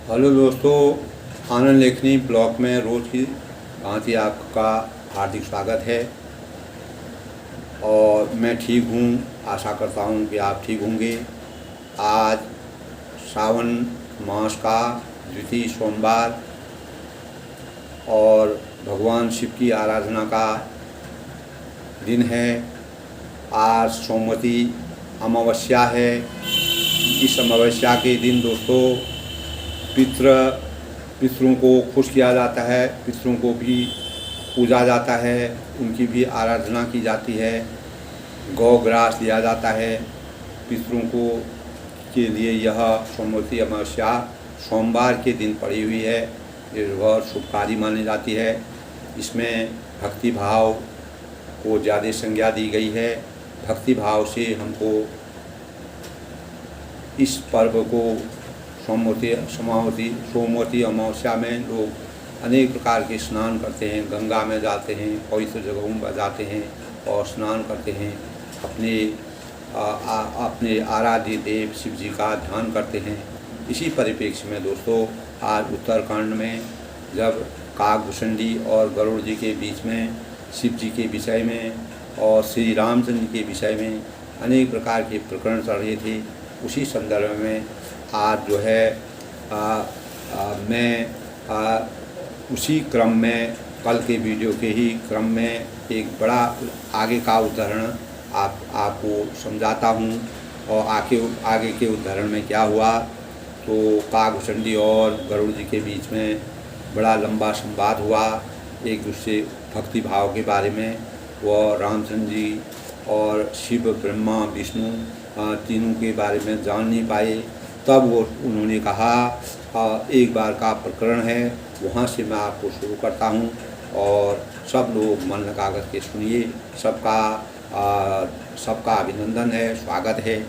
Hello दोस्तों, आनंद लेखनी blog में रोज़ की भांति आपका हार्दिक स्वागत है। और मैं ठीक हूँ, आशा करता हूँ कि आप ठीक होंगे। आज सावन मास का द्वितीय सोमवार और भगवान शिव की आराधना का दिन है। आज सोमवती अमावस्या है। इस अमावस्या के दिन दोस्तों पितरों को खुश किया जाता है, पितरों को भी पूजा जाता है, उनकी भी आराधना की जाती है, गौग्रास दिया जाता है पितरों को के लिए। यह सोमवती अमावस्या सोमवार के दिन पड़ी हुई है, ये बहुत शुभकारी मानी जाती है। इसमें भक्ति भाव को ज़्यादा संज्ञा दी गई है। भक्ति भाव से हमको इस पर्व को सोमवती अमावस्या में लोग अनेक प्रकार के स्नान करते हैं, गंगा में जाते हैं, पवित्र जगहों पर जाते हैं और स्नान करते हैं, अपने आराध्य देव शिव जी का ध्यान करते हैं। इसी परिप्रेक्ष्य में दोस्तों आज उत्तराखंड में जब काकभूषणी और गरुड़ जी के बीच में शिव जी के विषय में और श्री रामचंद्र के विषय में अनेक प्रकार के प्रकरण चल रहे थे, उसी संदर्भ में आज जो है मैं उसी क्रम में कल के वीडियो के ही क्रम में एक बड़ा आगे का उदाहरण आपको समझाता हूँ। और आगे के उदाहरण में क्या हुआ, तो काकभूषणी और गरुड़ जी के बीच में बड़ा लंबा संवाद हुआ एक दूसरे भक्ति भाव के बारे में। वह रामचंद्र जी और शिव ब्रह्मा विष्णु तीनों के बारे में जान नहीं पाए। तब उन्होंने कहा एक बार का प्रकरण है, वहाँ से मैं आपको शुरू करता हूँ और सब लोग मन लगा कर के सुनिए। सबका अभिनंदन है, स्वागत है।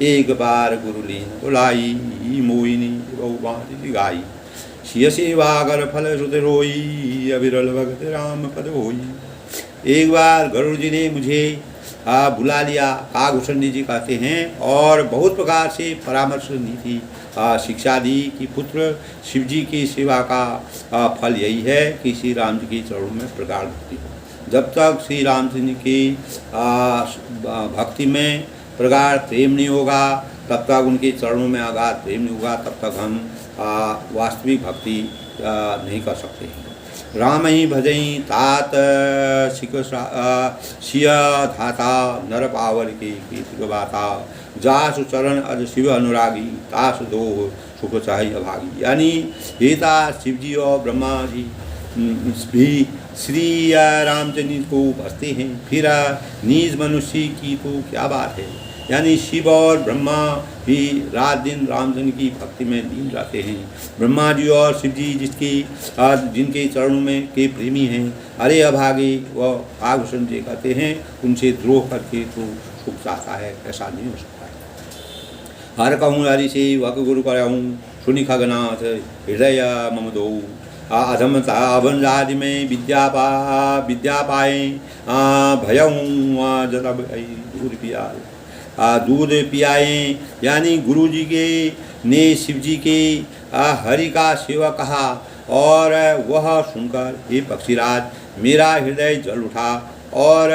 एक बार गुरुलीन बुलाई मोहिनी बहुबानी गाई, सिय सेवागर फल सुत रोई, अविरल भगत राम पद होई। एक बार गरुड़ जी ने मुझे बुला लिया, काकभूषणी जी कहते हैं, और बहुत प्रकार से परामर्श दी थी, शिक्षा दी कि पुत्र शिव जी की सेवा का फल यही है कि श्री राम जी के चरणों में प्रगाढ़ भक्ति हो। जब तक श्री रामचंद्र की भक्ति में प्रगाढ़ प्रेम नहीं होगा, तब तक उनके चरणों में अगाध प्रेम नहीं होगा, तब तक हम वास्तविक भक्ति नहीं कर सकते हैं। राम ही भजई तात सिय धाता नर पावर की बाता, जासु चरण अज शिव अनुरागी, तासु दो सुख चाही अभागी। यानी हेता शिव जी और ब्रह्मा जी भी श्री रामचंद्र को भजते हैं, फिर निज मनुष्य की तो क्या बात है। यानी शिव और ब्रह्मा भी रात दिन रामचंद्र की भक्ति में लीन रहते हैं। ब्रह्मा जी और शिव जी जिनके चरणों में के प्रेमी हैं, अरे अभागे वह काकभूषणी जी कहते हैं, उनसे द्रोह करके तो सुख चाहता है, ऐसा नहीं हो सकता है। हर कहूँ हरि से वक गुरु करहूँ, सुनि खगनाथ हृदय मम दो। अधमता अभंजादि में विद्या पाए, भयऊँ जब दूर पिया दूध पियाए। यानी गुरु जी के ने शिव जी के हरि का सेवा कहा और वह सुनकर हे पक्षीराज मेरा हृदय जल उठा और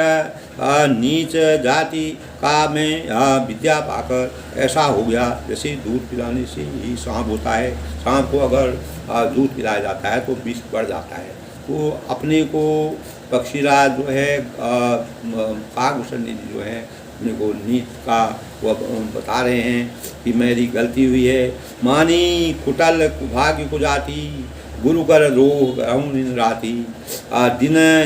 नीच जाति का मैं विद्या पाकर ऐसा हो गया जैसे दूध पिलाने से ही सांप होता है। सांप को अगर दूध पिलाया जाता है तो विष बढ़ जाता है। तो अपने को पक्षीराज जो है काकभूषणी जी जो है अपने को नीत का वह बता रहे हैं कि मेरी गलती हुई है। मानी कुटल भाग्य को जाती, गुरु कर रोह रहूँ दिन राती।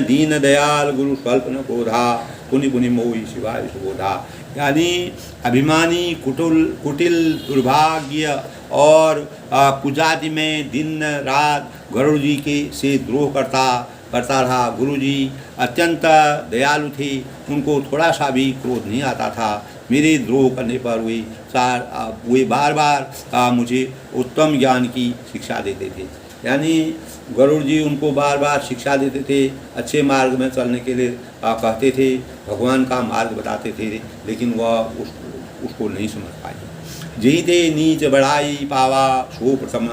दीन दयाल गुरु स्वल्प न क्रोधा, पुनि पुनि मोहि शिवाय सुबोधा। यानी अभिमानी कुटिल दुर्भाग्य और कुजाति में दिन रात गरुड़ जी के से द्रोह करता रहा। गुरु जी अत्यंत दयालु थे, उनको थोड़ा सा भी क्रोध नहीं आता था। मेरे द्रोह करने पर वे बार बार मुझे उत्तम ज्ञान की शिक्षा देते थे। यानी गरुड़ जी उनको बार बार शिक्षा देते थे, अच्छे मार्ग में चलने के लिए कहते थे, भगवान का मार्ग बताते थे, लेकिन वह उसको नहीं समझ पाए। जीते नीच बढ़ाई पावा, सो प्रथम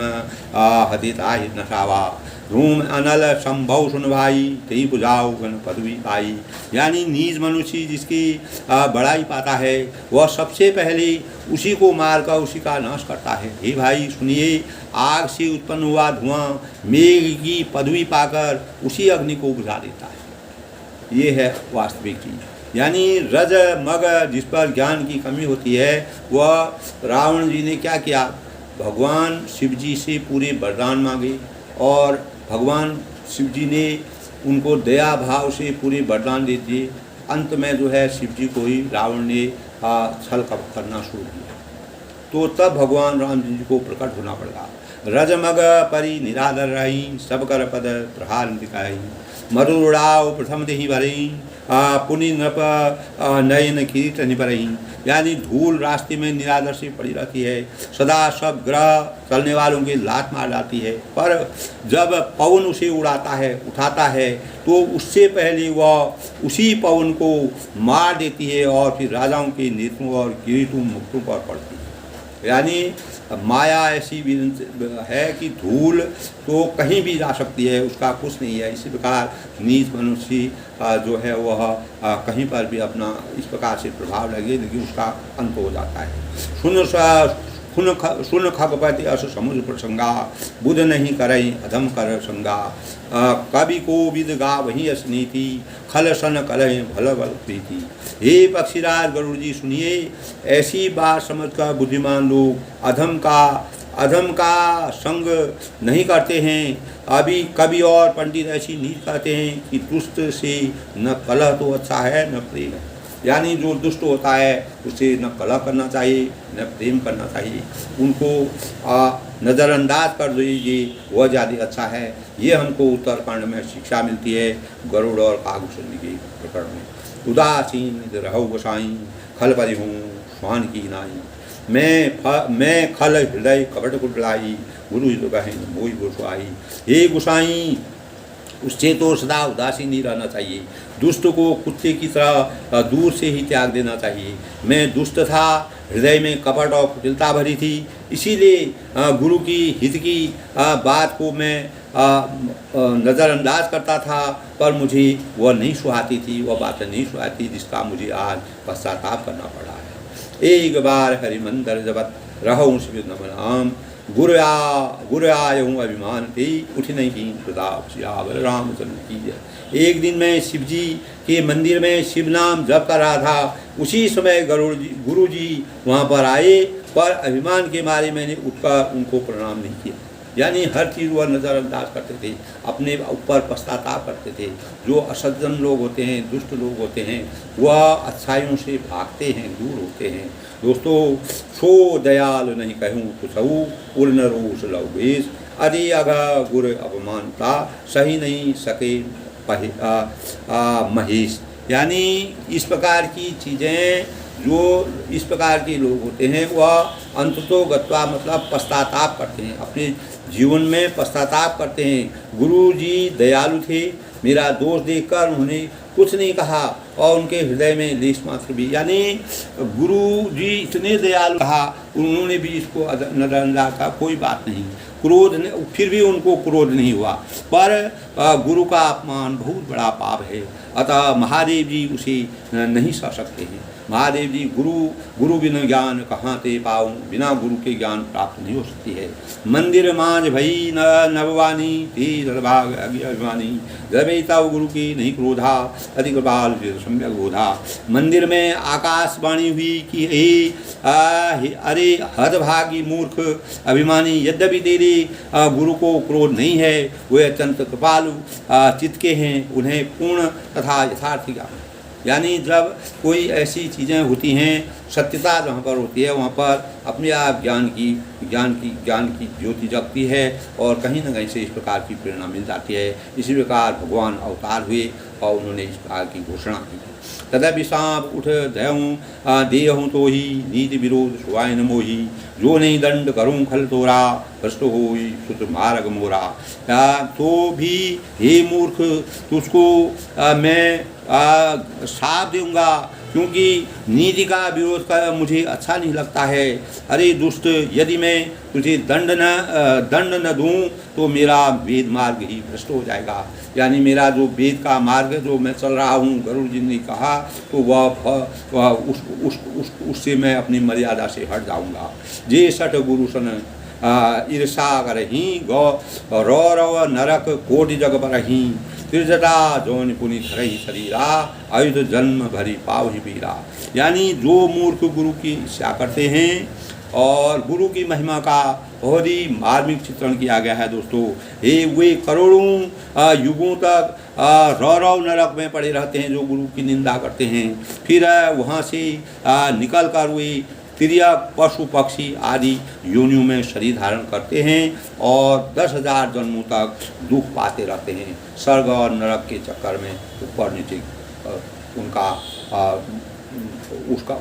हतिता ही नशावा। धूम अनल संभव सुन भाई, तेई बुझाओ गण पदवी पाई। यानी नीच मनुष्य जिसकी बड़ाई पाता है, वह सबसे पहले उसी को मारकर उसी का नाश करता है। हे भाई सुनिए, आग से उत्पन्न हुआ धुआं मेघ की पदवी पाकर उसी अग्नि को बुझा देता है। ये है वास्तविक चीज़। यानी रज मग जिस पर ज्ञान की कमी होती है, वह रावण जी ने क्या किया, भगवान शिव जी से पूरे वरदान मांगे और भगवान शिव जी ने उनको दया भाव से पूरे वरदान दे दिए। अंत में जो है शिव जी को ही रावण ने छल करना शुरू किया। तो तब भगवान राम जी को प्रकट होना पड़ा। रजमग परि निरादर रही, सब कर पद प्रहार दिखाई। मरुड़ाओ प्रथम देही भरई, पुनि नृप नयन किरीट निपरही। यानी धूल रास्ते में निरादर से पड़ी रहती है, सदा सब ग्रह चलने वालों की लात मार जाती है, पर जब पवन उसे उड़ाता है, उठाता है, तो उससे पहले वह उसी पवन को मार देती है और फिर राजाओं के नेत्रों और किरीटों मुक्तों पर पड़ती है। यानी माया ऐसी भी है कि धूल तो कहीं भी जा सकती है, उसका कुछ नहीं है। इसी प्रकार नीच मनुष्य जो है वह कहीं पर भी अपना इस प्रकार से प्रभाव लगे, लेकिन उसका अंत हो जाता है। सुन खगपति अस समुद्र प्रसंगा, बुध नहीं करई अधम कर संगा। कवि को विद गा वही अस नीति, खल सन कलह भल बल प्रीति। हे पक्षीराज गरुड़ जी सुनिए, ऐसी बात समझकर बुद्धिमान लोग अधम का संग नहीं करते हैं। अभी कवि और पंडित ऐसी नीति कहते हैं कि दुष्ट से न कलह तो अच्छा है न प्रेम है। यानी जो दुष्ट होता है उसे न कलह करना चाहिए न प्रेम करना चाहिए, उनको नज़रअंदाज कर दीजिए, वह ज़्यादा अच्छा है। ये हमको उत्तरकांड में शिक्षा मिलती है, गरुड़ और कागभूषण के प्रकरण में। उदासीन रहो गोसाई, खल परि हूँ स्वान की नाई। मैं खल हृदय कपट कुटलाई, गुरु तो कहें मोई गोसाई। हे गोसाई, उससे तो सदा उदासीन नहीं रहना चाहिए, दुष्ट को कुत्ते की तरह दूर से ही त्याग देना चाहिए। मैं दुष्ट था, हृदय में कपट और कुटिलता भरी थी, इसीलिए गुरु की हित की बात को मैं नज़रअंदाज करता था, पर मुझे वह नहीं सुहाती थी, वह बातें नहीं सुहाती जिसका मुझे आज पश्चाताप करना पड़ा है। एक बार हरिमंदर जबत रहूँ शिव नमन आम, गुरु आय हूँ अभिमान थी, उठ नहीं की प्रताप सियावर रामचंद्र की जय। एक दिन मैं शिव जी के मंदिर में शिव नाम जप कर रहा था, उसी समय गुरु जी वहाँ पर आए, पर अभिमान के मारे मैंने उठकर उनको प्रणाम नहीं किया। यानी हर चीज़ वह नज़रअंदाज करते थे, अपने ऊपर पश्चाताप करते थे। जो असज्जन लोग होते हैं, दुष्ट लोग होते हैं, वह अच्छाइयों से भागते हैं, दूर होते हैं। दोस्तों, सो दयाल नहीं कहूँ कुछऊ, उर्न रोष लवेश। अरे अगा गुर अपमानता, सही नहीं सके महेश। यानी इस प्रकार की चीज़ें, जो इस प्रकार के लोग होते हैं, वह अंततो गत्वा मतलब पश्चाताप करते हैं, अपने जीवन में पश्चाताप करते हैं। गुरु जी दयालु थे, मेरा दोष देखकर उन्होंने कुछ नहीं कहा और उनके हृदय में लेश मात्र भी, यानी गुरु जी इतने दयालु कहा, उन्होंने भी इसको नज़रअंदाज का कोई बात नहीं, क्रोध ने फिर भी उनको क्रोध नहीं हुआ। पर गुरु का अपमान बहुत बड़ा पाप है, अतः महादेव जी उसे नहीं सह सकते हैं। महादेव जी गुरु बिना ज्ञान कहाँ ते पाऊँ, बिना गुरु के ज्ञान प्राप्त नहीं हो सकती है। मंदिर मांझ भई नववानी थी भाग अभिमानी, जबे तब गुरु की नहीं क्रोधा, अति कृपाल सम्यक बोधा। मंदिर में आकाशवाणी हुई कि अरे हतभागी मूर्ख अभिमानी, यद्यपि तेरे गुरु को क्रोध नहीं है, वे अत्यंत कृपालु चित्त के हैं, उन्हें पूर्ण तथा यथार्थ ज्ञान। यानी जब कोई ऐसी चीज़ें होती हैं, सत्यता जहाँ पर होती है, वहाँ पर अपने आप ज्ञान की ज्योति जगती है और कहीं न कहीं से इस प्रकार की प्रेरणा मिल जाती है। इसी प्रकार भगवान अवतार हुए और उन्होंने इस प्रकार की घोषणा की। तदपि सांप उठ दयऊँ देहूँ तो ही, नीति विरोध सुवाय न मोही। जो नहीं दंड करूँ खल तोरा, भ्रष्ट होई सुत मार्ग मोरा। तो भी हे मूर्ख, तुझको मैं साप दूंगा क्योंकि नीति का विरोध का मुझे अच्छा नहीं लगता है। अरे दुष्ट, यदि मैं तुझे दंड न दूं तो मेरा वेद मार्ग ही भ्रष्ट हो जाएगा। यानी मेरा जो वेद का मार्ग जो मैं चल रहा हूँ, गरुड़ जी ने कहा, तो वह उससे मैं अपनी मर्यादा से हट जाऊँगा। जे सठ गुरु सन ईर्षा करही गौ रौरव नरक कोटि जग बरही त्रिजटा जौन पुनि धरही शरीरा आयुध जन्म भरी पावहि पीरा। यानी जो मूर्ख गुरु की ईर्ष्या करते हैं, और गुरु की महिमा का बहुत ही मार्मिक चित्रण किया गया है दोस्तों। वे करोड़ों युगों तक रौरव नरक में पड़े रहते हैं जो गुरु की निंदा करते हैं। फिर वहाँ से निकल कर वे तिर्यक पशु पक्षी आदि योनियों में शरीर धारण करते हैं और 10,000 जन्मों तक दुख पाते रहते हैं। स्वर्ग और नरक के चक्कर में ऊपर नीचे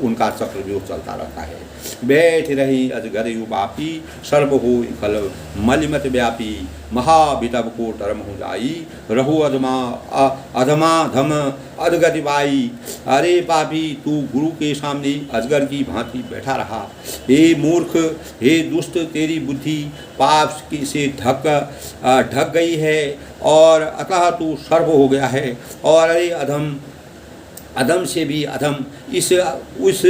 उनका चक्रव्यूह चलता रहता है। बैठ रही अजगरयु बापी सर्व हो खल मलिमत व्यापी महावितब को टर्म हो जाई रहु अधमा धम अधगति बाई। अरे पापी, तू गुरु के सामने अजगर की भांति बैठा रहा। हे मूर्ख, हे दुष्ट, तेरी बुद्धि पाप से ढक गई है और अतः तू सर्व हो गया है। और अरे अधम से भी अधम उस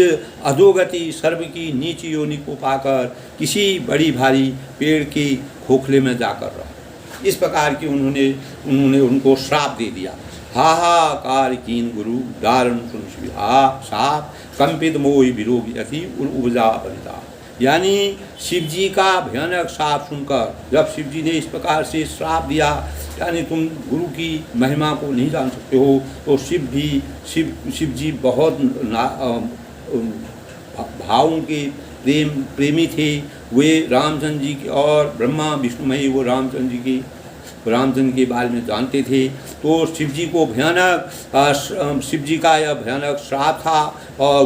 अधोगति सर्व की नीच योनि को पाकर किसी बड़ी भारी पेड़ के खोखले में जाकर रहा। इस प्रकार की उन्होंने उनको श्राप दे दिया। हाहाकार कीन गुरु दारुण सुन साप कंपित मोहि विरोगी अति उपजा बलिता। यानी शिव जी का भयानक श्राप सुनकर जब शिव जी ने इस प्रकार से श्राप दिया, यानी तुम गुरु की महिमा को नहीं जान सकते हो, तो शिव जी बहुत भावों के प्रेमी थे। वे रामचंद्र जी के और ब्रह्मा विष्णुमयी वो रामचंद्र के बारे में जानते थे। तो शिव जी को शिव जी का यह भयानक श्राप था और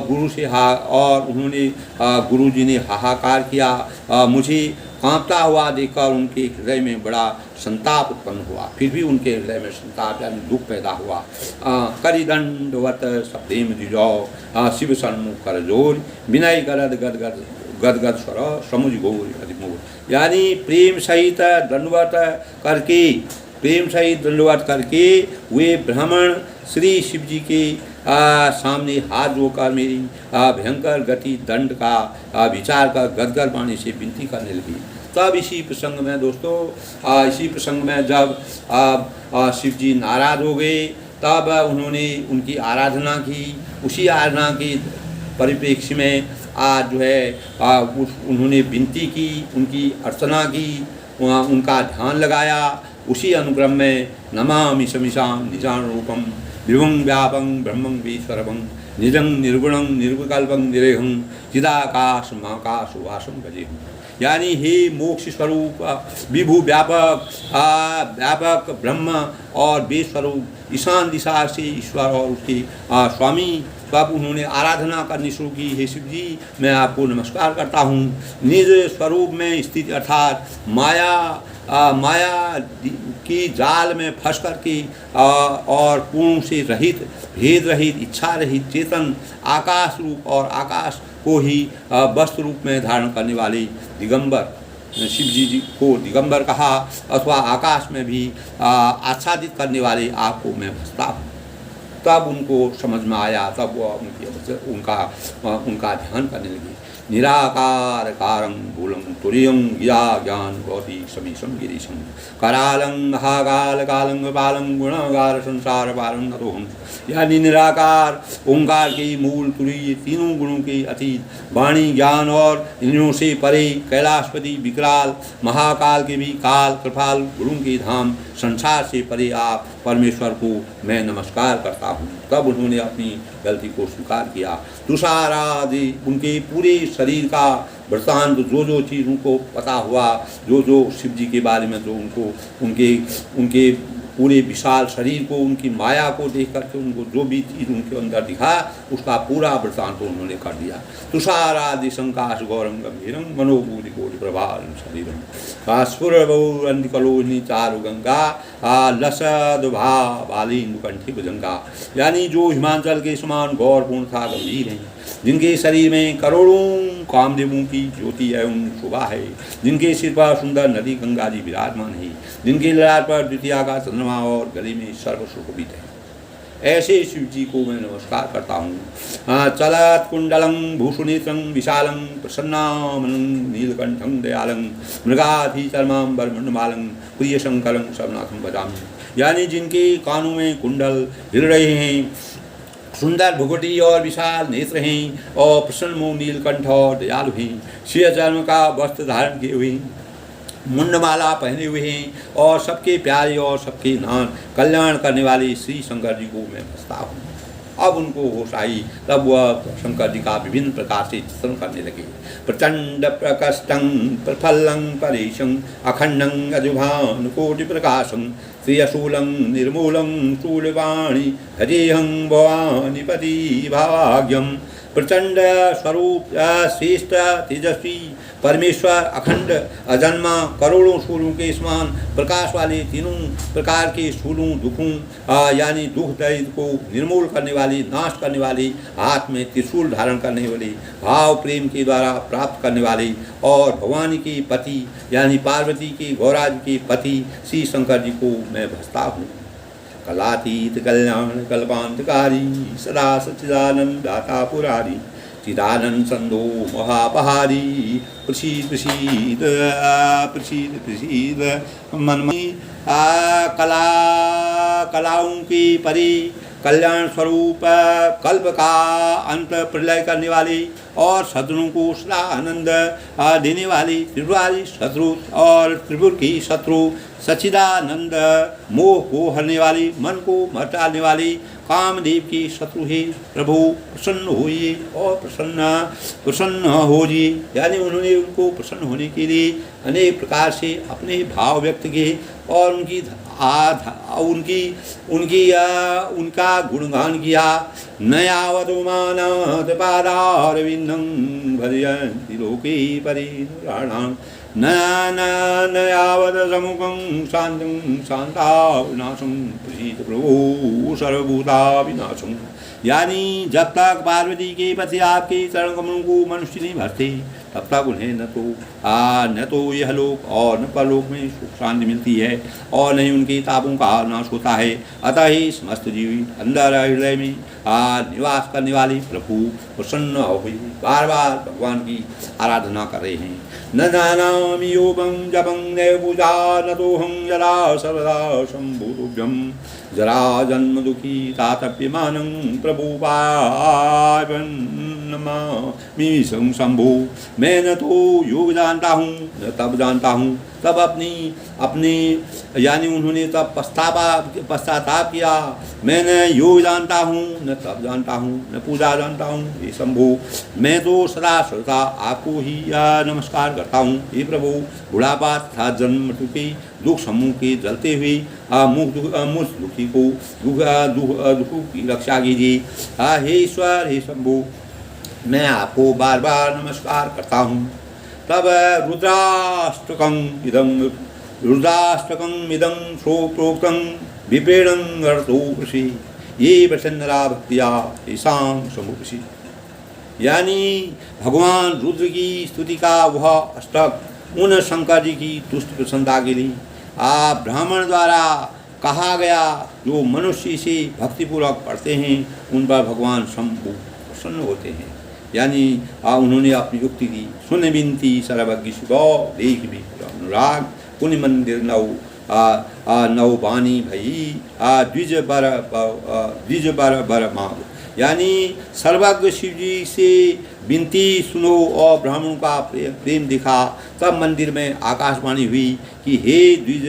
उन्होंने गुरु जी ने हाहाकार किया। मुझे कांपता हुआ देखकर उनके हृदय में बड़ा संताप उत्पन्न हुआ। फिर भी उनके हृदय में संताप यानी दुख पैदा हुआ। करिदंडवत शब्देम दिजौ शिव सन्मुख कर जोर विनय गरद गदगद स्वर समुझ घोर अधिमोर। यानी प्रेम सहित दंडवत करके वे ब्राह्मण श्री शिव जी के सामने हाथ जोड़कर मेरी भयंकर गति दंड का विचार कर गदगद वाणी से विनती करने लगी। तब इसी प्रसंग में दोस्तों जब शिव जी नाराज हो गए, तब उन्होंने उनकी आराधना की। उसी आराधना के परिप्रेक्ष्य में जो है उन्होंने विनती की, उनकी अर्चना की, उनका ध्यान लगाया। उसी अनुक्रम में नमामि समीशां निजान रूपम विभं व्यापं ब्रह्मं वीश्वरं निजं निर्गुणं निर्विकल्पं निरेहं चिदाकाश महाकाश वासं भजेहं। यानी हे मोक्ष स्वरूप विभु व्यापक ब्रह्म और बेस्वरूप ईशान दिशा से ईश्वर और उसके स्वामी, तब उन्होंने आराधना करनी शुरू की। हे शिव जी, मैं आपको नमस्कार करता हूँ। निज स्वरूप में स्थित अर्थात माया की जाल में फंस करके और पूर्ण से रहित, भेद रहित, इच्छा रहित, चेतन आकाश रूप और आकाश को ही वस्तु रूप में धारण करने वाले दिगंबर शिव जी को दिगंबर कहा, अथवा आकाश में भी आच्छादित करने वाले आपको मैं भजता हूँ। तब उनको समझ में आया, तब वो उनका ध्यान करने लगे। निराकार कारं मूलं तुरीयं गिरा ज्ञान गौती समीशं गिरीशं करालं महाकाल कालं बालं गुणागार संसार बालं नतोहं। यानी निराकार ओंकार के मूल तुरीय तीनों गुणों के अतीत, वाणी ज्ञान और इंद्रियों से परे, कैलाशपति विकराल महाकाल के भी काल कृपाल गुरुओं के धाम, संसार से परे आप परमेश्वर को मैं नमस्कार करता हूँ। तब उन्होंने अपनी गलती को स्वीकार किया। तुषार आदि उनके पूरे शरीर का वृत्तांत, जो चीज़ उनको पता हुआ, जो शिव जी के बारे में जो उनके पूरे विशाल शरीर को, उनकी माया को देख करके उनको जो भी चीज़ उनके अंदर दिखा उसका पूरा वृत्तांत उन्होंने कर दिया। तुषारादि संकाश गौरम गंभीरम मनोबूधि कोटि प्रभार शरीरम स्फुरबौरंधिकलोहिनी चारु गंगा लसद भा बालीन कंठी भुजंगा। यानी जो हिमाचल के समान गौरपूर्ण था, गंभीर हैं, जिनके शरीर में करोड़ों कामदेवों की ज्योति एवं शोभा है, जिनके सिर पर सुंदर नदी गंगा जी विराजमान है, जिनके ललाट पर द्वितीया का चंद्रमा और गले में सर्व सुशोभित है, ऐसे शिव जी को मैं नमस्कार करता हूँ। चलत कुंडलं भूषुनेत्रं विशालं प्रसन्नामनं नीलकंठं दयालं मृगाधीचर्मांबर मंडमालं प्रिय शंकरं सर्वनाथं भजामि। यानी जिनके कानों में कुंडल हिल रहे हैं, सुंदर भुगटी और विशाल नेत्र हैं और प्रसन्न मुंह नीलकंठ और दयालु हैं, श्वेत चर्म का वस्त्र धारण किए हुए, मुंडमाला पहने हुए हैं और सबके प्यारे और सबके नाम कल्याण करने वाले श्री शंकर जी को मैं भजता हूँ। अब उनको होश आई, तब वह शंकर जी का विभिन्न प्रकार से चित्रण करने लगे। प्रचंड प्रकष्टं प्रफल्लं परेशं अखंडं अजुभान कोटि प्रकाशं श्रियशूलं निर्मूलं शूलवाणी हजेहं भवानी पति भाग्यम। प्रचंड स्वरूप श्रेष्ठ तेजस्वी परमेश्वर अखंड अजन्मा करोड़ों सूर्यों के समान प्रकाश वाले तीनों प्रकार के सूलों दुखों यानी दुख दैत्य को निर्मूल करने वाली, नाश करने वाली, हाथ में त्रिशूल धारण करने वाले, भाव प्रेम के द्वारा प्राप्त करने वाले और भगवानी के पति यानी पार्वती के गौराज के पति श्री शंकर जी को मैं भजता हूँ। कलातीत कल्याण कल्पांतकारी सदा सच्चिदानंद दाता पुरारी चिदानंद संदो महापहारी प्रसीद प्रसीद प्रसीद प्रसीद मनमयी कलाओं की परी कल्याण स्वरूप कल्प का अंत प्रलय करने वाली और शत्रुओं को सदा आनंद देने वाली त्रिपुरारी शत्रु और त्रिपुर की शत्रु सच्चिदानंद मोह को हरने वाली, मन को मटाने वाली कामदेव की शत्रु है। प्रभु प्रसन्न होइए और प्रसन्न होइए। यानी उन्होंने उनको प्रसन्न होने के लिए अनेक प्रकार से अपने भाव व्यक्त किए और उनका गुणगान किया। नयावतुमानाथ पादारविन्दं भजयन्ति लोके परित्राणां नयावत समुखं शान्तं शान्ताविनाशं प्रसीद प्रभु सर्वभूता विनाशं। यानी जब तक पार्वती के पति आपके चरण कमलों को मनुष्य नहीं भरते तब तक उन्हें न तो यह लोक और न परलोक में सुख शांति मिलती है और नहीं उनके तापों का नाश होता है। अतः ही समस्त जीवी अंदर हृदय में निवास करने वाली प्रभु प्रसन्न हुई बार बार भगवान की आराधना कर रहे हैं। न जानामि योगं जपं नैव पूजा न तोहं जरा सर्वदा शम्भुभ्यं जरा जन्म दुखी तातप्यमानं प्रभु पावनमामि शंभु। मैं न तो योग जानता हूँ न तब जानता हूँ, तब अपनी यानी उन्होंने तब पश्चाताप किया। मैंने योग जानता हूँ न तब जानता हूँ न पूजा जानता हूँ ये शंभु। मैं तो सदा सर्वदा आपको ही नमस्कार करता हूँ। ये प्रभु बुढ़ापा तथा जन्म मृत्यु के दुख समूह के जलते हुए मुझ दुखी को दुखों की रक्षा कीजिए। हे ईश्वर हे शंभु मैं आपको बार बार नमस्कार करता हूँ। तब रुद्राष्टकम् इदं प्रोक्तं विप्रेणं अर्तो ऋषि ये प्रसन्नरा भक्तिया ईशान समुषि। यानी भगवान रुद्र की स्तुति का वह अष्टक उन शंकर जी की तुष्ट प्रसन्नता के लिए ब्राह्मण द्वारा कहा गया जो मनुष्य से भक्तिपूर्वक पढ़ते हैं उन पर भगवान शंभु प्रसन्न होते हैं। यानी उन्होंने अपनी युक्ति की सुन बिनती सर्वज्ञ शिव देख भी अनुराग पुण्य मंदिर नौ बानी भई द्विज बर माग। यानी सर्वज्ञ शिव जी से विनती सुनो और ब्राह्मणों का प्रेम दिखा। तब मंदिर में आकाशवाणी हुई कि हे द्विज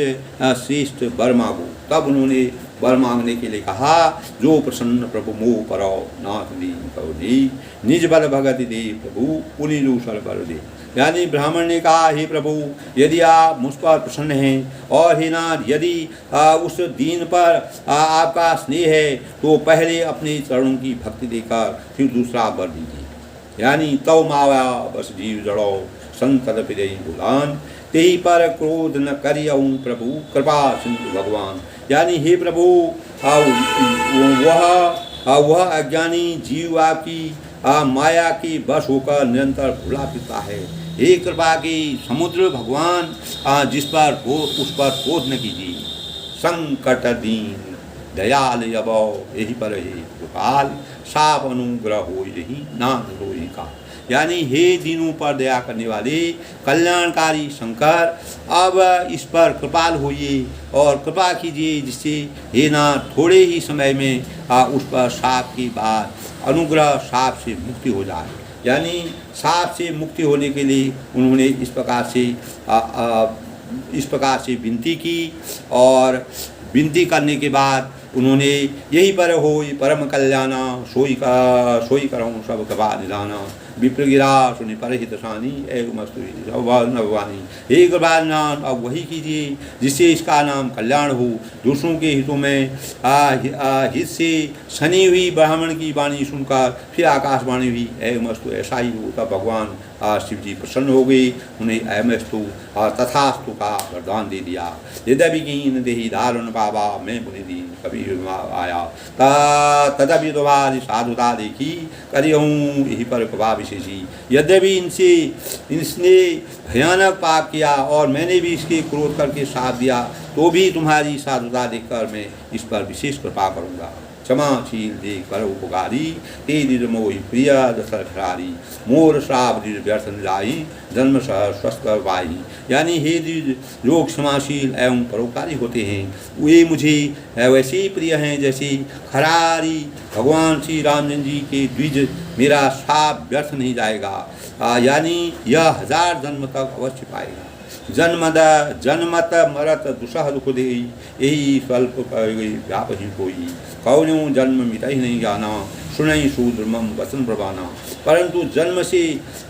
श्रेष्ठ वर मांगो। तब उन्होंने वर मांगने के लिए कहा जो प्रसन्न प्रभु मोह करो नाथ दी कहो दी निज बल भगति दे प्रभु पुनि लो सर बर दे। यानी ब्राह्मण ने कहा, हे प्रभु, यदि आप मुझ पर प्रसन्न हैं और हे नाथ, यदि उस दीन पर आपका स्नेह है तो पहले अपने चरणों की भक्ति देकर फिर दूसरा वर दीजिए। यानी तव मावा बस जीव जड़ो संतद फिर बुलान, तेही पर क्रोध न करियऊँ प्रभु कृपा सिंधु भगवान। यानी हे प्रभु, वह अज्ञानी जीव आपकी माया की बस होकर निरंतर भुला फिरता है। हे कृपा की समुद्र भगवान, उस पर क्रोध न कीजिए। संकट दीन दयाल अबौ, यही पर हे गोपाल, साप अनुग्रह हो यही नाम रोही का। यानी हे दीनों पर दया करने वाले कल्याणकारी शंकर, अब इस पर कृपाल होइए और कृपा कीजिए, जिससे हे नाथ थोड़े ही समय में उस पर साप की बात अनुग्रह साप से मुक्ति हो जाए। यानी साप से मुक्ति होने के लिए उन्होंने इस प्रकार से विनती की और विनती करने के बाद उन्होंने यही पर होई परम कल्याणा, सोई करऊँ सब कृपा निधाना, विप्रगिरा सुनि परहित सानी एवमस्तु नभवानी। हे कृपानाथ, अब वही कीजिए जिससे इसका नाम कल्याण हो। दूसरों के हितों में हित से सनी हुई ब्राह्मण की वाणी सुनकर फिर आकाशवाणी हुई एवमस्तु, ऐसा ही हो। तब भगवान शिव जी प्रसन्न हो गए, उन्हें एमस्तु तथास्तु का वरदान दे दिया। यद्यपि कीन देही दारुण पावा, मैं पुनि दीन कभी आया, तदपि तुम्हारी साधुता देखी करियहूँ यही पर कृपा विशेषी। यद्यपि इसने भयानक पाप किया और मैंने भी इसके क्रोध करके साथ दिया, तो भी तुम्हारी साधुता देखकर मैं इस पर विशेष कृपा करूँगा। क्षमाशील देख कर उपकारी, तेज मोहि प्रिय दशरथ खरारी, मोर श्राप व्यर्थ निलाई, जन्म सह स्वस्थ कर पाई। यानी हे जो क्षमाशील एवं परोपकारी होते हैं, वे मुझे वैसे ही प्रिय हैं जैसे खरारी भगवान श्री रामचंद्र जी के द्विज। मेरा श्राप व्यर्थ नहीं जाएगा, यानी यह 1000 जन्म तक अवश्य पाएगा। जन्मत मरत दुसह दुख दे, यही स्वल्प व्याप ही कोई, कौनों जन्म मिटा ही नहीं जाना, सुनई शूद्र मम वचन प्रवाना। परंतु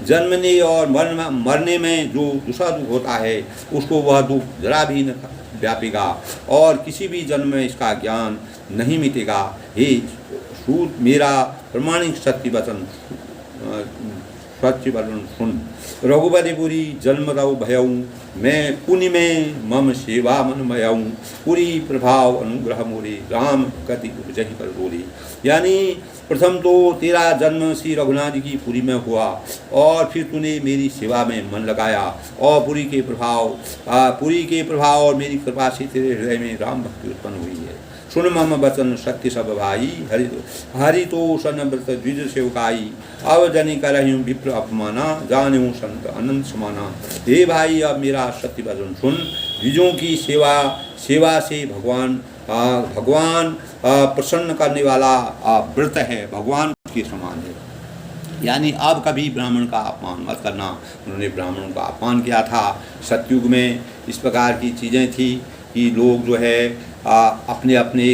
जन्मने और मरने में जो दूसरा दुख होता है, उसको वह दुख जरा भी न व्यापेगा और किसी भी जन्म में इसका ज्ञान नहीं मिटेगा। हे सूत, मेरा प्रमाणिक सत्य वचन सुन। रघुपतिपुरी जन्म रव भयऊ, मैं पुण्य में मम सेवा मन मयऊ, पूरी प्रभाव अनुग्रह मोरे, राम गति उपजहि कर बोले। यानी प्रथम तो तेरा जन्म श्री रघुनाथ जी की पुरी में हुआ और फिर तूने मेरी सेवा में मन लगाया और पुरी के प्रभाव और मेरी कृपा से तेरे हृदय में राम भक्ति उत्पन्न हुई है। सुन मम वचन सत्य सब भाई, हरि तो सन व्रत द्विज सेवकाई, अब जनि करहूँ विप्र अपमाना, जानूँ संत अनंत समाना। हे भाई, अब मेरा सत्य वचन सुन। द्विजों की सेवा से भगवान प्रसन्न करने वाला व्रत है, भगवान के समान है। यानी अब कभी ब्राह्मण का अपमान मत करना। उन्होंने ब्राह्मणों का अपमान किया था। सतयुग में इस प्रकार की चीज़ें थी कि लोग जो है अपने अपने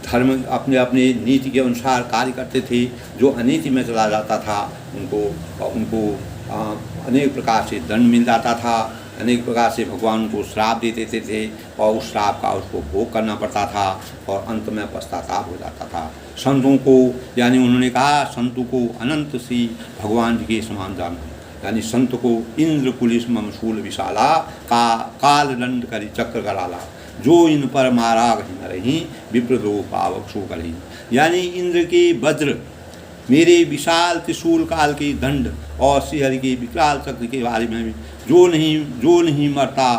धर्म अपने नीति के अनुसार कार्य करते थे। जो अनीति में चला जाता था उनको अनेक प्रकार से दंड मिल जाता था, अनेक प्रकार से भगवान को श्राप दे देते थे और उस श्राप का उसको भोग करना पड़ता था और अंत में पश्चाताप हो जाता था। संतों को, यानी उन्होंने कहा संतों को अनंत सी भगवान जी के समान जानो। यानी संत को इंद्र पुलिस ममशूल विशाला, काल दंड करी चक्र कराला, जो इन पर मारा कहीं न रही, विप्रद्रोह पावक सो करी। यानी इंद्र के वज्र, मेरे विशाल त्रिशूल काल के दंड और श्रीहरि के विकराल चक्र के बारे में जो नहीं मरता,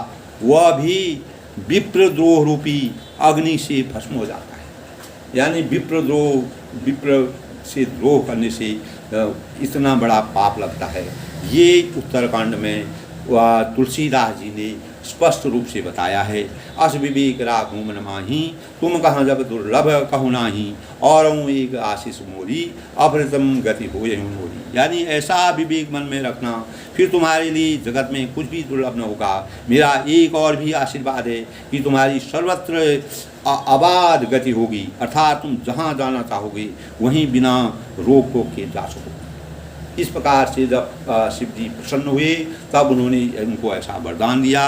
वह भी विप्रद्रोह रूपी अग्नि से भस्म हो जाता है। यानी विप्र से द्रोह करने से इतना बड़ा पाप लगता है। ये उत्तरकांड में तुलसीदास जी ने स्पष्ट रूप से बताया है। अस विवेक राखूं मन माही, तुम कहाँ जब दुर्लभ कहु नाही, और एक आशीष मोरी, अपहृतम गति हो यही मोरी। यानी ऐसा विवेक मन में रखना, फिर तुम्हारे लिए जगत में कुछ भी दुर्लभ न होगा। मेरा एक और भी आशीर्वाद है कि तुम्हारी सर्वत्र अबाध गति होगी, अर्थात तुम जहाँ जाना चाहोगे वहीं बिना रोक टोक के जा सकोगे। इस प्रकार से जब शिव जी प्रसन्न हुए तब उन्होंने उनको ऐसा वरदान दिया,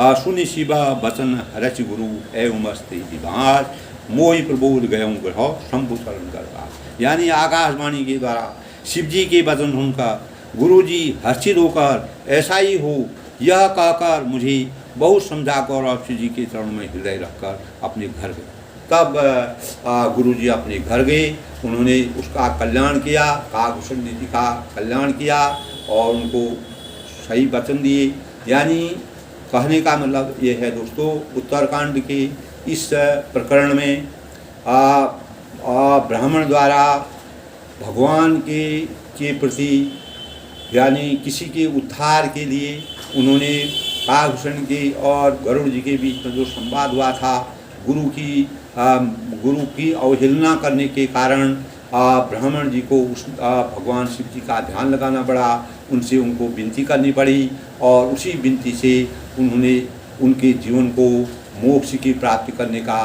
सुनि शिव वचन रच गुरु एवं मस्ते दिवास मोहि प्रबोध गयं ग्रह शंभु शरण करता। यानी आकाशवाणी के द्वारा शिव जी के वचन सुनकर गुरु जी हर्षित होकर ऐसा ही हो यह कहकर मुझे बहुत समझाकर और शिव जी के चरणों में हृदय रखकर अपने घर गए। तब गुरु जी अपने घर गए, उन्होंने उसका कल्याण किया, काकभूषण नीति का कल्याण किया और उनको सही वचन दिए। यानी कहने का मतलब ये है दोस्तों, उत्तरकांड के इस प्रकरण में ब्राह्मण द्वारा भगवान के प्रति यानी किसी के उद्धार के लिए उन्होंने काकभूषण के और गरुड़ जी के बीच में जो संवाद हुआ था, गुरु की अवहेलना करने के कारण ब्राह्मण जी को उस भगवान शिव जी का ध्यान लगाना पड़ा, उनसे उनको विनती करनी पड़ी और उसी विनती से उन्होंने उनके जीवन को मोक्ष की प्राप्ति करने का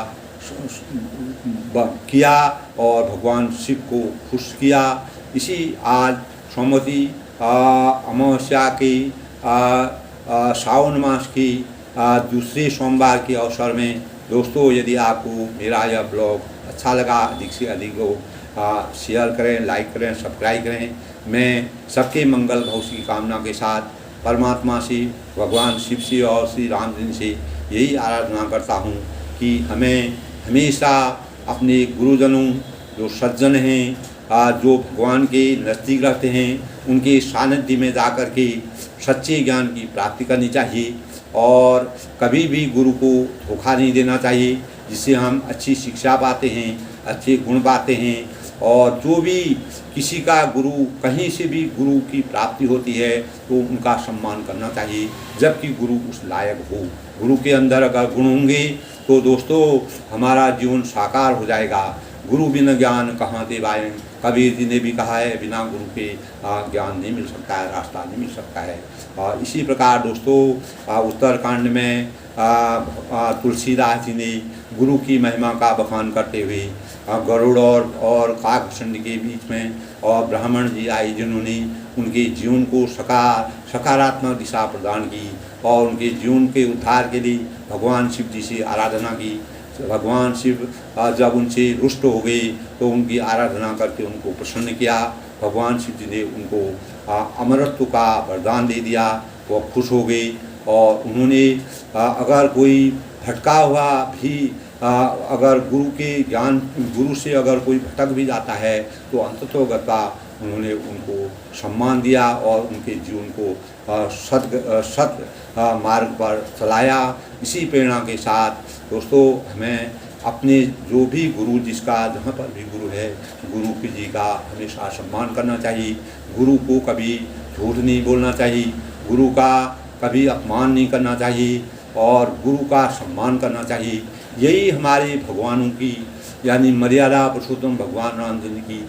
किया और भगवान शिव को खुश किया। इसी आज सोमवती अमावस्या के सावन मास की दूसरे सोमवार के अवसर में दोस्तों, यदि आपको मेरा यह ब्लॉग अच्छा लगा, अधिक से अधिक लोग शेयर करें, लाइक करें, सब्सक्राइब करें। मैं सबके मंगल भविष्य की कामना के साथ परमात्मा से, भगवान शिव से और श्री राम जी से यही आराधना करता हूँ कि हमें हमेशा अपने गुरुजनों, जो सज्जन हैं, जो भगवान के नज़दीक रहते हैं, उनके सानिध्य में जाकर के सच्चे ज्ञान की प्राप्ति करनी चाहिए और कभी भी गुरु को धोखा नहीं देना चाहिए, जिससे हम अच्छी शिक्षा पाते हैं, अच्छे गुण पाते हैं। और जो भी किसी का गुरु, कहीं से भी गुरु की प्राप्ति होती है तो उनका सम्मान करना चाहिए, जबकि गुरु उस लायक हो। गुरु के अंदर अगर गुण होंगे तो दोस्तों हमारा जीवन साकार हो जाएगा। गुरु बिना ज्ञान कहाँ दे पाएँ, कबीर जी ने भी कहा है, बिना गुरु के ज्ञान नहीं मिल सकता है, रास्ता नहीं मिल सकता है। और इसी प्रकार दोस्तों उत्तरकांड में तुलसीदास जी ने गुरु की महिमा का बखान करते हुए गरुड़ और काकभूषण के बीच में और ब्राह्मण जी आए, जिन्होंने उनके जीवन को सकारात्मक दिशा प्रदान की और उनके जीवन के उद्धार के लिए भगवान शिव जी से आराधना की। भगवान शिव जब उनसे रुष्ट हो गए तो उनकी आराधना करके उनको प्रसन्न किया। भगवान शिव जी ने उनको अमरत्व का वरदान दे दिया, वो खुश हो गए और उन्होंने अगर कोई भटका हुआ भी अगर गुरु से अगर कोई भटक भी जाता है तो अंततोगता उन्होंने उनको सम्मान दिया और उनके जीवन को सत मार्ग पर चलाया। इसी प्रेरणा के साथ दोस्तों हमें अपने जो भी गुरु, जिसका जहाँ पर भी गुरु है, गुरु जी का हमेशा सम्मान करना चाहिए। गुरु को कभी झूठ नहीं बोलना चाहिए, गुरु का कभी अपमान नहीं करना चाहिए और गुरु का सम्मान करना चाहिए। यही हमारे भगवानों की यानी मर्यादा पुरुषोत्तम भगवान रामचंद्र की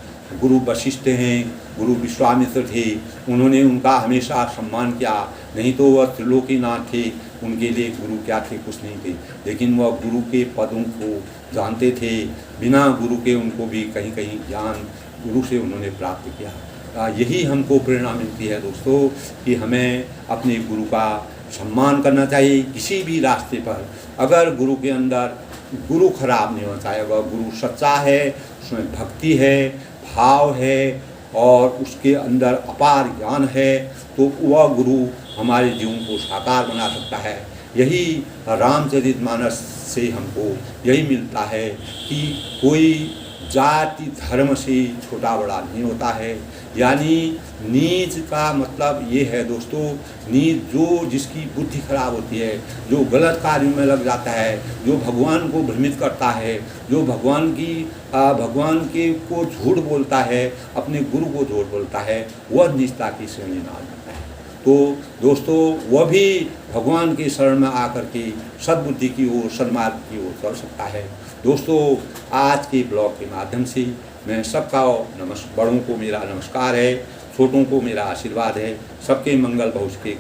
गुरु वशिष्ठ हैं, गुरु विश्वामित्र थे, उन्होंने उनका हमेशा सम्मान किया। नहीं तो वह त्रिलोकीनाथ थे, उनके लिए गुरु क्या थे, कुछ नहीं थे, लेकिन वह गुरु के पदों को जानते थे। बिना गुरु के उनको भी कहीं कहीं ज्ञान गुरु से उन्होंने प्राप्त किया। यही हमको प्रेरणा मिलती है दोस्तों कि हमें अपने गुरु का सम्मान करना चाहिए किसी भी रास्ते पर। अगर गुरु के अंदर गुरु खराब नहीं होना चाहिए, अगर गुरु सच्चा है, उसमें भक्ति है, भाव है और उसके अंदर अपार ज्ञान है, तो वह गुरु हमारे जीवन को साकार बना सकता है। यही रामचरितमानस से हमको यही मिलता है कि कोई जाति धर्म से छोटा बड़ा नहीं होता है। यानी नीच का मतलब ये है दोस्तों, नीच जो जिसकी बुद्धि खराब होती है, जो गलत कार्यों में लग जाता है, जो भगवान को भ्रमित करता है, जो भगवान के को झूठ बोलता है, अपने गुरु को झूठ बोलता है, वह नीचता की श्रेणी में आ जाता है। तो दोस्तों वह भी भगवान के शरण में आकर के सद्बुद्धि की ओर, सन्मार्ग की ओर चल सकता है। दोस्तों आज के ब्लॉग के माध्यम से मैं सबका बड़ों को मेरा नमस्कार है, छोटों को मेरा आशीर्वाद है। सबके मंगल भविष्य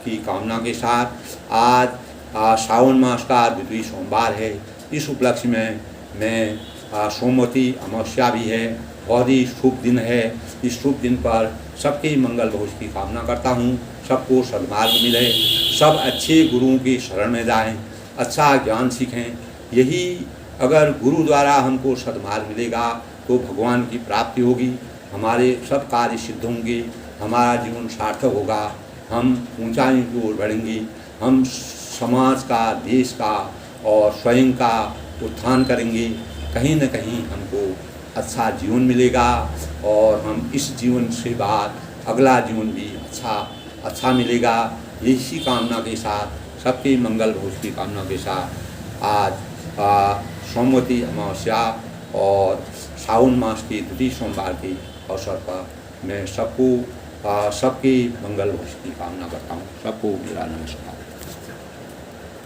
की कामना के साथ आज सावन मास का द्वितीय सोमवार है। इस उपलक्ष्य में मैं सोमवती अमावस्या भी है, बहुत ही शुभ दिन है। इस शुभ दिन पर सबके मंगल भविष्य की कामना करता हूँ। सबको सद्मार्ग मिले, सब अच्छे गुरुओं की शरण में जाएं, अच्छा ज्ञान सीखें। यही अगर गुरु द्वारा हमको सद्मार्ग मिलेगा तो भगवान की प्राप्ति होगी, हमारे सब कार्य सिद्ध होंगे, हमारा जीवन सार्थक होगा, हम ऊंचाई की ओर बढ़ेंगे, हम समाज का, देश का और स्वयं का उत्थान करेंगे। कहीं न कहीं हमको अच्छा जीवन मिलेगा और हम इस जीवन से बाद अगला जीवन भी अच्छा मिलेगा। इसी कामना के साथ, सबके मंगल भविष्य की कामना के साथ आज सोमवती अमावस्या और सावन मास की द्वितीय सोमवार के अवसर पर मैं सबको सबके मंगल भविष्य की कामना करता हूँ। सबको मेरा नमस्कार।